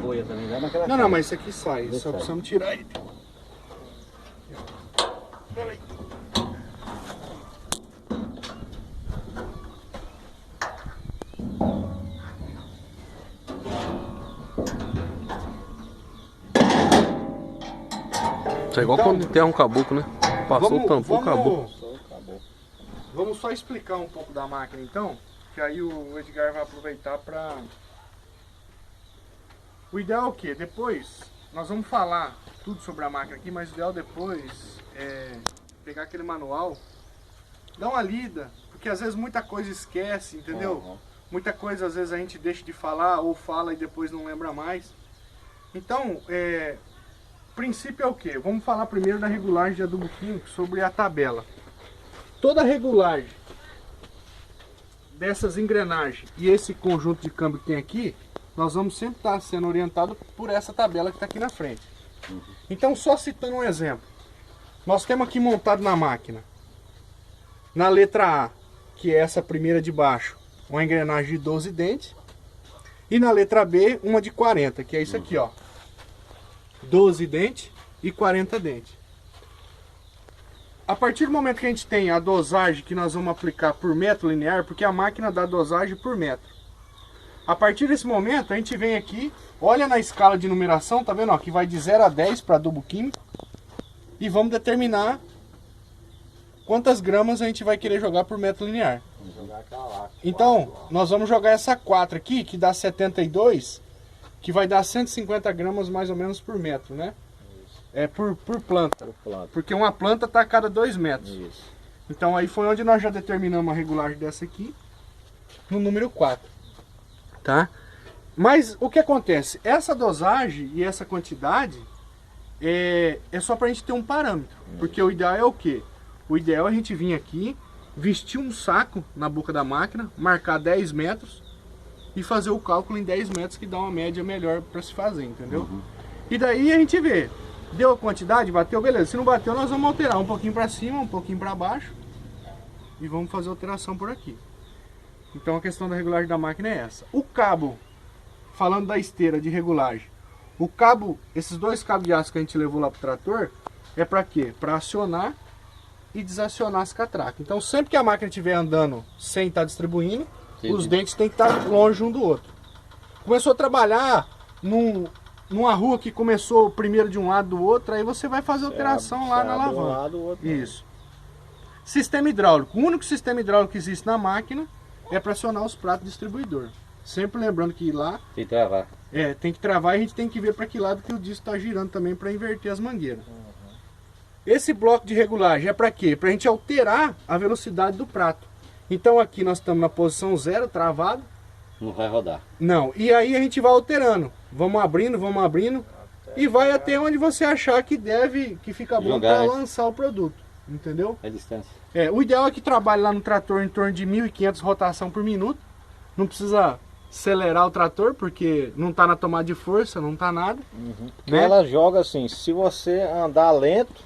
boia também, vai naquela. Não, mas isso aqui sai, Deixa só aí. precisamos tirar ele. Peraí. Isso é igual Então, quando enterra um caboclo, né? Passou o tampão, acabou. Vamos só explicar um pouco da máquina então, que aí o Edgar vai aproveitar para... O ideal é o quê? Depois, nós vamos falar tudo sobre a máquina aqui, mas o ideal depois é pegar aquele manual, dar uma lida, porque às vezes muita coisa esquece, entendeu? Uhum. Muita coisa às vezes a gente deixa de falar ou fala e depois não lembra mais. Então, o princípio é o quê? Vamos falar primeiro da regulagem de adubo químico sobre a tabela. Toda regulagem dessas engrenagens e esse conjunto de câmbio que tem aqui, nós vamos sempre estar sendo orientado por essa tabela que está aqui na frente. Então, só citando um exemplo. Nós temos aqui montado na máquina, na letra A, que é essa primeira de baixo, uma engrenagem de 12 dentes. E na letra B, uma de 40, que é isso aqui, ó. 12 dentes e 40 dentes. A partir do momento que a gente tem a dosagem que nós vamos aplicar por metro linear, porque a máquina dá dosagem por metro. A partir desse momento, a gente vem aqui, olha na escala de numeração, tá vendo? Ó, que vai de 0 a 10 para adubo químico. E vamos determinar quantas gramas a gente vai querer jogar por metro linear. Então, nós vamos jogar essa 4 aqui, que dá 72, que vai dar 150 gramas mais ou menos por metro, né? É por planta. Porque uma planta está a cada 2 metros. Isso. Então aí foi onde nós já determinamos a regulagem dessa aqui, no número 4. Tá? Mas o que acontece? Essa dosagem e essa quantidade é só para a gente ter um parâmetro. Porque o ideal é o quê? O ideal é a gente vir aqui, vestir um saco na boca da máquina, marcar 10 metros e fazer o cálculo em 10 metros, que dá uma média melhor para se fazer, entendeu? E daí a gente vê, deu a quantidade, bateu, beleza. Se não bateu, nós vamos alterar um pouquinho para cima, um pouquinho para baixo e vamos fazer alteração por aqui. Então a questão da regulagem da máquina é essa. O cabo, falando da esteira de regulagem, o cabo, esses 2 cabos de aço que a gente levou lá pro trator, é para quê? Para acionar e desacionar as catracas. Então sempre que a máquina estiver andando sem estar distribuindo, os dentes têm que estar longe um do outro. Começou a trabalhar numa rua que começou primeiro de um lado do outro, aí você vai fazer alteração lá na alavanca. Isso. Sistema hidráulico. O único sistema hidráulico que existe na máquina é para acionar os pratos distribuidor. Sempre lembrando que lá Tem que travar. tem que travar e a gente tem que ver para que lado que o disco está girando também para inverter as mangueiras. Esse bloco de regulagem é para quê? Para a gente alterar a velocidade do prato. Então aqui nós estamos na posição 0, travado. Não vai rodar. Não, e aí a gente vai alterando. Vamos abrindo e vai até onde você achar que fica bom para lançar o produto. Entendeu? É distância. O ideal é que trabalhe lá no trator em torno de 1.500 rotação por minuto. Não precisa acelerar o trator, porque não está na tomada de força, não está nada. Né? Ela joga assim, se você andar lento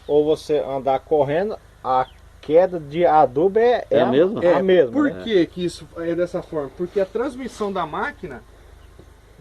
ou você andar correndo, a queda de adubo é a mesma. É a mesma. Por que isso é dessa forma? Porque a transmissão da máquina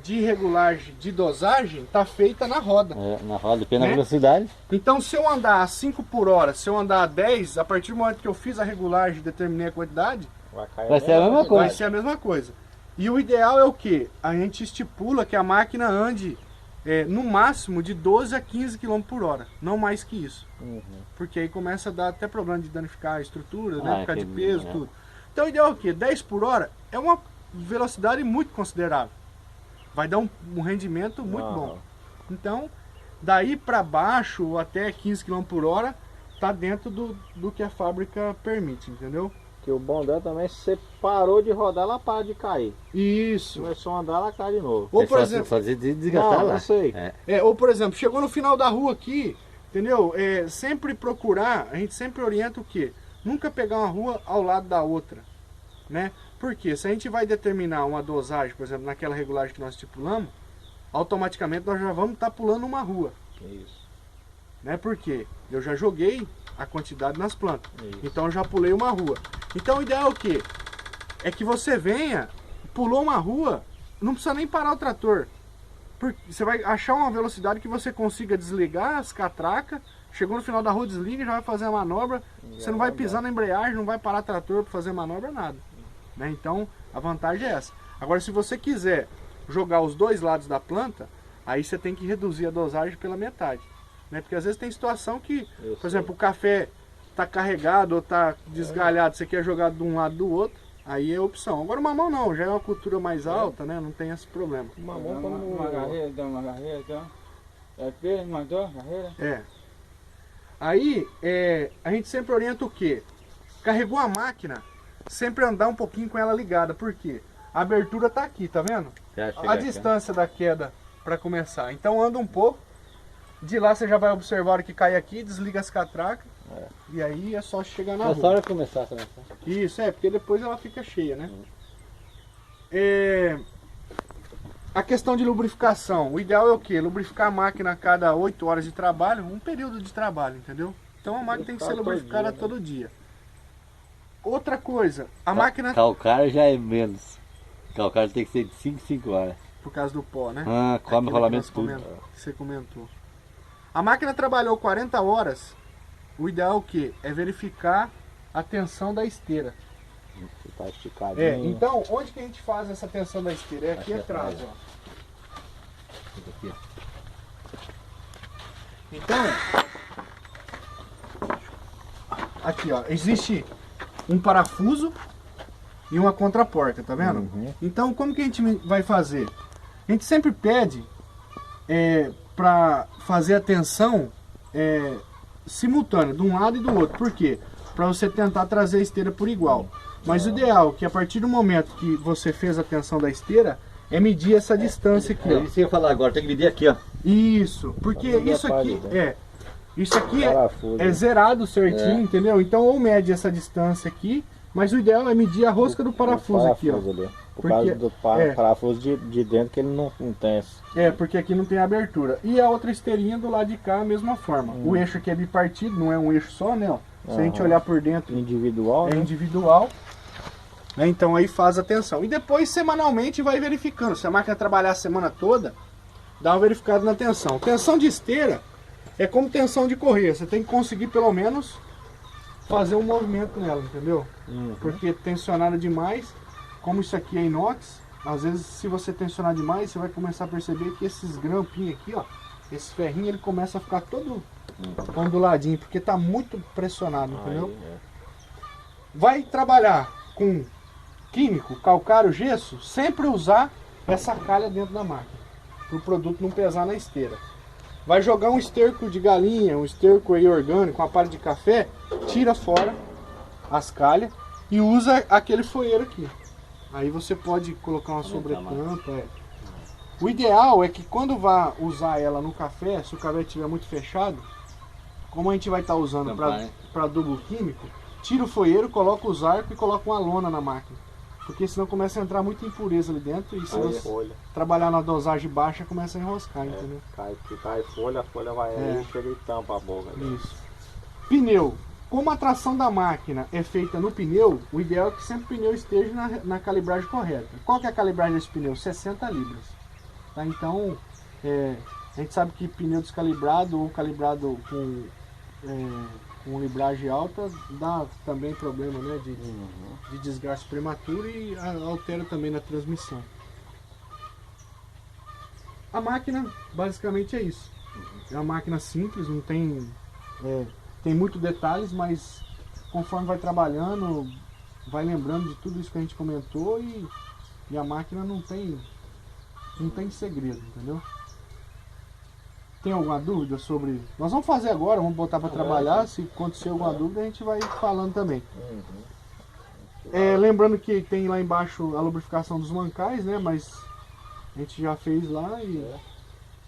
de regulagem, de dosagem, está feita na roda. Na roda, depende da velocidade. Então se eu andar a 5 por hora, se eu andar a 10, a partir do momento que eu fiz a regulagem e determinei a quantidade, vai ser a mesma coisa. Vai ser a mesma coisa. E o ideal é o que? A gente estipula que a máquina ande no máximo de 12 a 15 km por hora, não mais que isso. Porque aí começa a dar até problema de danificar a estrutura, né? Ficar de peso, tudo. Então o ideal é o que? 10 por hora é uma velocidade muito considerável. Vai dar um rendimento muito bom. Então, daí para baixo, até 15 km por hora, está dentro do que a fábrica permite, entendeu? Que o bom dela também, se você parou de rodar, ela para de cair. Isso. Começou a andar, ela cai de novo. Ou por exemplo, fazer desgastar lá. Não sei. Ou por exemplo, chegou no final da rua aqui, entendeu? Sempre procurar, a gente sempre orienta o quê? Nunca pegar uma rua ao lado da outra, né? Porque se a gente vai determinar uma dosagem, por exemplo, naquela regulagem que nós estipulamos, automaticamente nós já vamos estar pulando uma rua. Isso. Né? Porque eu já joguei a quantidade nas plantas. Então eu já pulei uma rua. Então o ideal é o quê? É que você venha, pulou uma rua, não precisa nem parar o trator. Você vai achar uma velocidade que você consiga desligar as catracas, chegou no final da rua, desliga, já vai fazer a manobra, você não vai pisar na embreagem, não vai parar trator para fazer manobra, nada. Né? Então, a vantagem é essa. Agora, se você quiser jogar os dois lados da planta, aí você tem que reduzir a dosagem pela metade. Né? Porque às vezes tem situação que, por exemplo, o café está carregado ou está desgalhado, você quer jogar de um lado do outro, aí é opção. Agora o mamão não, já é uma cultura mais alta, né? Não tem esse problema. O mamão como Uma carreira, então. É peso, mais duas carreiras. É. Aí, a gente sempre orienta o quê? Carregou a máquina, sempre andar um pouquinho com ela ligada. Por quê? A abertura tá aqui, tá vendo? A distância da queda para começar. Então anda um pouco. De lá você já vai observar a hora que cai aqui, desliga as catracas. E aí é só chegar na É rua. só hora de começar também. Isso, porque depois ela fica cheia, né? A questão de lubrificação. O ideal é o quê? Lubrificar a máquina a cada 8 horas de trabalho, um período de trabalho, entendeu? Então a máquina tem que ser lubrificada todo dia. Outra coisa, a máquina... Calcário já é menos. Calcário tem que ser de 5 em 5 horas. Por causa do pó, né? Ah, come Aquilo rolamento que tudo. que você comentou. A máquina trabalhou 40 horas. O ideal é o quê? É verificar a tensão da esteira. Se tá esticadinho. Então, onde que a gente faz essa tensão da esteira? É aqui atrás, ó. Então, aqui ó, existe um parafuso e uma contraporta, tá vendo? Então, como que a gente vai fazer? A gente sempre pede para fazer a tensão simultânea, de um lado e do outro. Por quê? Para você tentar trazer a esteira por igual. Mas o ideal é que a partir do momento que você fez a tensão da esteira, é medir essa distância aqui, ó. Isso que eu ia falar agora, tem que medir aqui, ó. Isso, porque isso aqui é Parafuso. zerado certinho, entendeu? Então ou mede essa distância aqui, mas o ideal é medir a rosca do parafuso aqui, ó. Ali. Por Porque- causa do parafuso de dentro que ele não tem esse. Porque aqui não tem abertura. E a outra esteirinha do lado de cá, a mesma forma. O eixo aqui é bipartido, não é um eixo só, né? Ó. Se a gente olhar por dentro, Individual, é né? individual. Né? Então aí faz a tensão. E depois, semanalmente, vai verificando. Se a máquina trabalhar a semana toda, dá uma verificada na tensão. Tensão de esteira é como tensão de correia. Você tem que conseguir, pelo menos, fazer um movimento nela, entendeu? Porque tensionada demais, como isso aqui é inox, às vezes, se você tensionar demais, você vai começar a perceber que esses grampinhos aqui, ó, esse ferrinho, ele começa a ficar todo onduladinho, porque tá muito pressionado, entendeu? Vai trabalhar com químico, calcário, gesso, sempre usar essa calha dentro da máquina, para o produto não pesar na esteira. Vai jogar um esterco de galinha, um esterco aí orgânico, uma palha de café, tira fora as calhas e usa aquele foeiro aqui. Aí você pode colocar uma sobretampa. O ideal é que quando vá usar ela no café, se o café estiver muito fechado, como a gente vai estar usando para adubo químico, tira o foeiro, coloca os arcos e coloca uma lona na máquina. Porque senão começa a entrar muita impureza ali dentro e se você trabalhar na dosagem baixa, começa a enroscar, entendeu? Cai folha, a folha vai aí, chega e tampa a boca. Isso. Pneu. Como a tração da máquina é feita no pneu, o ideal é que sempre o pneu esteja na calibragem correta. Qual que é a calibragem desse pneu? 60 libras. Tá? Então, a gente sabe que pneu descalibrado ou calibrado com libragem alta dá também problema, né, de desgaste prematuro e altera também na transmissão. A máquina basicamente é isso. É uma máquina simples, não tem... tem muitos detalhes, mas conforme vai trabalhando, vai lembrando de tudo isso que a gente comentou e a máquina não tem segredo, entendeu? Tem alguma dúvida sobre... Nós vamos fazer agora, vamos botar para trabalhar, se acontecer alguma dúvida a gente vai falando também. Lembrando que tem lá embaixo a lubrificação dos mancais, né, mas a gente já fez lá e...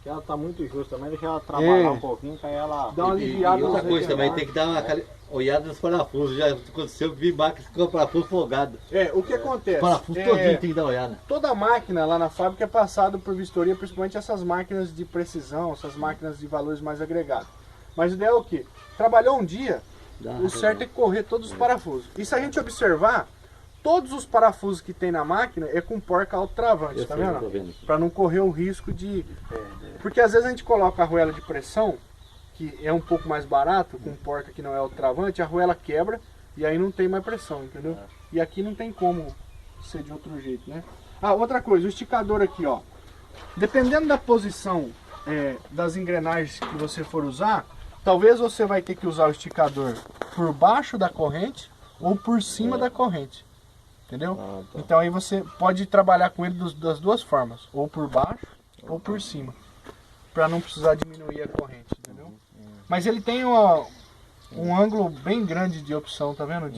Que ela tá muito justa, mas deixa ela trabalhar um pouquinho, que aí ela... Dá uma aliviada. E outra coisa também, tem que dar uma olhada nos parafusos. Já aconteceu, vi máquina com o parafuso folgado. O que acontece? O parafuso todinho tem que dar uma olhada. Toda máquina lá na fábrica é passada por vistoria, principalmente essas máquinas de precisão, essas máquinas de valores mais agregados. Mas o ideal é o quê? Trabalhou um dia, o certo é correr todos os parafusos. E se a gente observar, todos os parafusos que tem na máquina é com porca autotravante, tá Eu tô vendo? vendo aqui. Para não correr o risco de... Porque às vezes a gente coloca a arruela de pressão, que é um pouco mais barato, com porca que não é autotravante, a arruela quebra e aí não tem mais pressão, entendeu? E aqui não tem como ser de outro jeito, né? Ah, outra coisa, o esticador aqui, ó. Dependendo da posição das engrenagens que você for usar, talvez você vai ter que usar o esticador por baixo da corrente ou por cima da corrente, entendeu? Então aí você pode trabalhar com ele das duas formas, ou por baixo ou por cima, para não precisar diminuir a corrente, entendeu? Mas ele tem um ângulo bem grande de opção, tá vendo?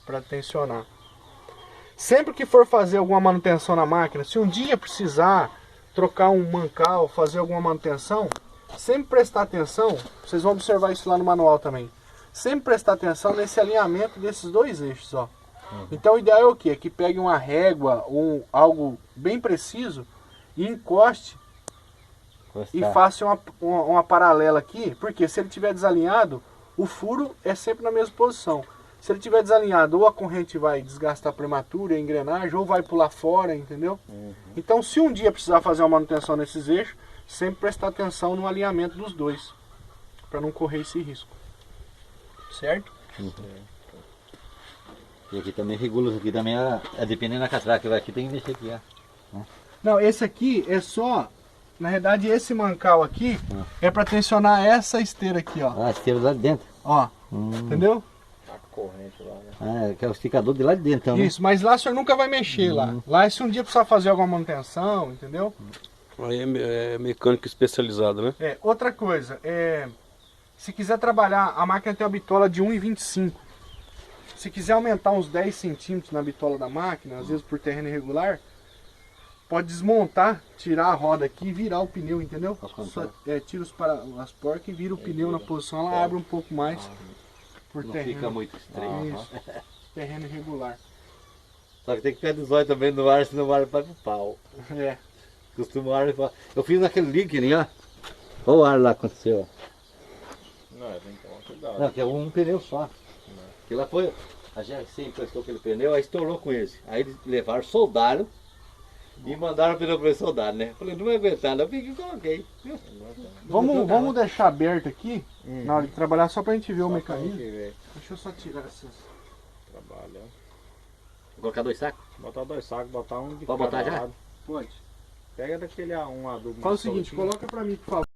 Para tensionar. Sempre que for fazer alguma manutenção na máquina, se um dia precisar trocar um mancal, fazer alguma manutenção, sempre prestar atenção, vocês vão observar isso lá no manual também, sempre prestar atenção nesse alinhamento desses dois eixos, ó. Então o ideal é o quê? Que pegue uma régua ou algo bem preciso e encoste e faça uma paralela aqui, porque se ele estiver desalinhado, o furo é sempre na mesma posição. Se ele estiver desalinhado, ou a corrente vai desgastar prematura, a engrenagem, ou vai pular fora, entendeu? Então, se um dia precisar fazer uma manutenção nesses eixos, sempre prestar atenção no alinhamento dos dois, para não correr esse risco. Certo? E aqui também regula, isso aqui também dependendo da catraca que vai aqui, tem que mexer aqui, ó. Não, esse aqui é só, na verdade esse mancal aqui é para tensionar essa esteira aqui, ó. Ah, esteira lá de dentro. Ó, entendeu? Corrente lá, né? Que é o esticador de lá de dentro, então, né? Isso, mas lá o senhor nunca vai mexer lá. Lá é se um dia precisar fazer alguma manutenção, entendeu? Aí é mecânico especializado, né? Outra coisa, se quiser trabalhar, a máquina tem uma bitola de 1,25. Se quiser aumentar uns 10 centímetros na bitola da máquina, às vezes por terreno irregular, pode desmontar, tirar a roda aqui e virar o pneu, entendeu? Só, tira as porcas e vira o pneu na posição, ela abre um pouco mais por Não terreno. fica muito estreito. Isso, terreno irregular. Só que tem que ficar de zóio também no ar, senão o ar vai pro pau. Costuma o ar vai. Eu fiz naquele link ali, ó. Olha o ar lá aconteceu, ó. Não, tem que tomar cuidado. Não, que é um pneu só. Que lá foi. A GRC emprestou aquele pneu, aí estourou com esse. Aí eles levaram, soldaram e mandaram o pneu para eles soldar, né? Falei, não vai aguentar, não, fiquei coloquei. Vamos deixar aberto aqui, na hora de trabalhar, só pra gente ver o mecanismo. Deixa Deixa eu só tirar essas. Trabalha. Vou colocar 2 sacos? Botar 2 sacos, botar um de Pode cada botar já? lado. Pode. Pega daquele um adubo. Fala o mais seguinte, soltinho. coloca pra mim, por favor.